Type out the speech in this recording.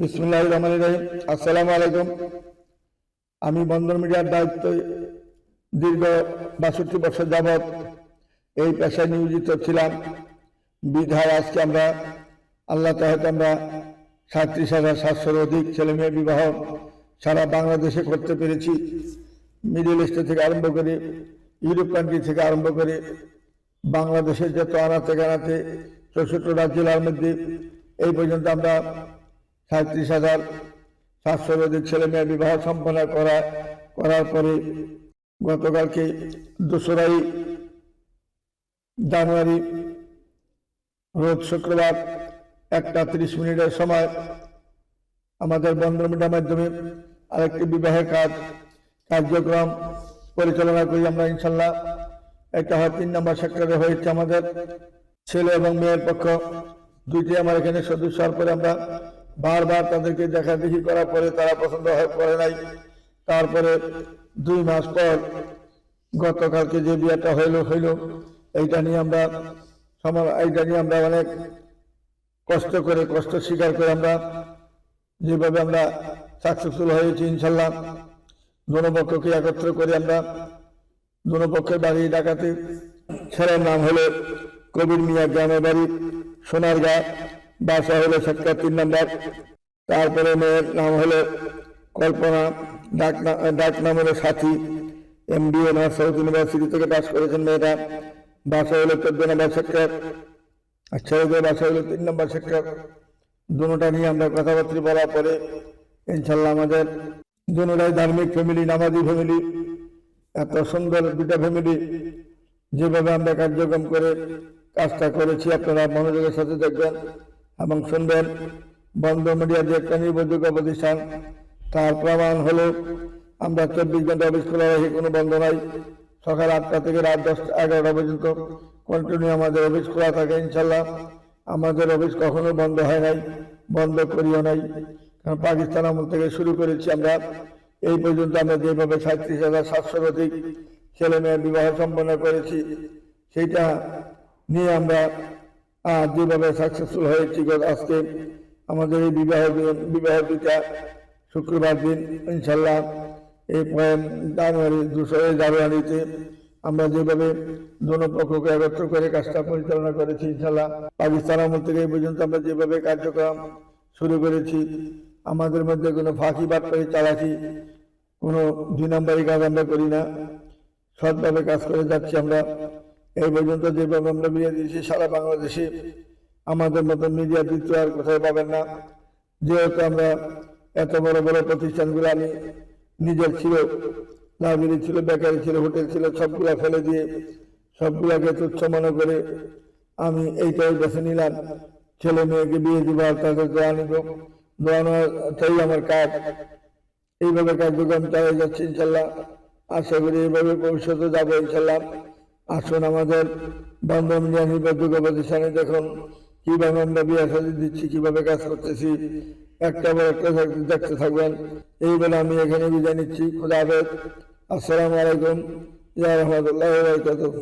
বিসমিল্লাহির রহমানির রহিম। আসসালামু আলাইকুম। আমি বন্দর মিডিয়ার দায়িত্ব দীর্ঘ 62 বছর যাবৎ এই পেশায় নিয়োজিত ছিলাম। বিধায় আজকে আমরা আল্লাহ তাআলা আমরা 37,700-এর অধিক ছেলে মেয়ে বিবাহ সারা বাংলাদেশে করতে পেরেছি। মিডল ইস্ট থেকে আরম্ভ করে ইউরোপ কান্ট্রি থেকে আরম্ভ করে বাংলাদেশের যত আনাতে কানাতে 64টা জেলার মধ্যে এই পর্যন্ত আমরা 37,700-এর অধিক ছেলে মেয়ে বিবাহ সম্পন্ন করার পরে গতকালকে 2রা জানুয়ারি রোজ শুক্রবার 1:30 সময় আমাদের বন্দর মিডিয়ার মাধ্যমে আরেকটি বিবাহের কার্যক্রম পরিচালনা করি আমরা ইনশাল্লাহ। এটা হয় 3 নম্বর সেক্টরে হয়েছে। আমাদের ছেলে এবং মেয়ের পক্ষ দুইটি আমার এখানে সদস্য হওয়ার পরে আমরা বারবার তাদেরকে দেখা দেখি করার পরে তারা পছন্দ করে নাই। তারপরে 2 মাস পর গতকালকে যে বিয়েটা হইল এইটা নিয়ে আমরা অনেক কষ্ট স্বীকার করে আমরা যেভাবে আমরা সাকসেসফুল হয়েছি ইনশাল্লাহ। দোনোপক্ষকে একত্র করে আমরা দোনোপক্ষের বাড়ি ডাকাতে। ছেলের নাম হলো কবির মিয়া, গ্রামের বাড়ি সোনারগাঁ, বাসা হলো সেক্টর 3 নম্বর। তারপরে মেয়ের নাম হলো কল্পনা, ডাক নাম হলো সাথী, MBA নর্থ সাউথ ইউনিভার্সিটি থেকে পাস করেছেন মেয়েটা। বাসা হলো 14 নম্বর সেক্টর, আর ছেলেদের বাসা হলো 3 নম্বর সেক্টর। দুটোটা নিয়ে আমরা কথাবার্তা বলার পরে ইনশাল্লাহ আমাদের দুটোটাই ধার্মিক ফ্যামিলি, নামাজি ফ্যামিলি, এত সুন্দর দুটা ফ্যামিলি। যেভাবে আমরা কার্যক্রম করে কাজটা করেছি আপনারা মনোযোগের সাথে দেখবেন এবং শুনবেন। বন্দর মিডিয়া যে একটা নির্ভরযোগ্য প্রতিষ্ঠান, তার প্রমাণ হলো আমরা 24 ঘন্টা অফিস খোলা রাখি, কোনো বন্ধ নাই। সকাল 8টা থেকে রাত 10-11টা পর্যন্ত কন্টিনিউ আমাদের অফিস খোলা থাকে ইনশাল্লাহ। আমাদের অফিস কখনো বন্ধ হয় নাই, বন্ধ করিও নাই। কারণ পাকিস্তান আমল থেকে শুরু করেছি আমরা, এই পর্যন্ত আমরা যেভাবে 37,700-এর অধিক ছেলে মেয়ের বিবাহ সম্পন্ন করেছি, সেইটা নিয়ে আমরা যেভাবে সাকসেসফুল হয়েছি। আজকে আমাদের এই বিবাহ 2টা শুক্রবার দিন ইনশাল্লাহ এই জানুয়ারিতে আমরা যেভাবে দোনো পক্ষকে একত্র করে কাজটা পরিচালনা করেছি ইনশাল্লাহ। পাকিস্তান আমল থেকে এই পর্যন্ত আমরা যেভাবে কার্যক্রম শুরু করেছি, আমাদের মধ্যে কোনো ফাঁকি বাটপারি চালাকি কোনো 2 নম্বরই কাজ আমরা করি না, সৎভাবে কাজ করে যাচ্ছি আমরা। এই পর্যন্ত যেভাবে আমরা বিয়ে দিয়েছি সারা বাংলাদেশে আমাদের মতন মিডিয়া দ্বিতীয় আর কোথায় পাবেন না। যেহেতু আমরা এত বড় বড় প্রতিষ্ঠানগুলো, আমি নিজের ছিল, লাইব্রেরি ছিল, বেকারি ছিল, হোটেল ছিল, সবগুলা ফেলে দিয়ে সবগুলাকে তুচ্ছ মনে করে আমি এইটাই বেছে নিলাম, ছেলে মেয়েকে বিয়ে দিব আর তাদের দোয়া নিব। দোয়ানোটাই আমার কাজ। এইভাবে কার্যক্রম চালিয়ে যাচ্ছে ইনশাল্লাহ। আশা করি এইভাবে ভবিষ্যতে যাবো ইনশাল্লাহ। আসুন আমাদের বন্দর মিডিয়া নির্ভরযোগ্য প্রতিষ্ঠানে দেখুন কিভাবে আমরা বিয়ে সাজি দিচ্ছি, কিভাবে কাজ করতেছি, একটা পর একটা দেখতে থাকবেন। এই বলে আমি এখানে বিদায় নিচ্ছি। খুদা হাফেজ। আসসালামু আলাইকুম ওয়া রাহমাতুল্লাহি ওয়া বারাকাতুহু।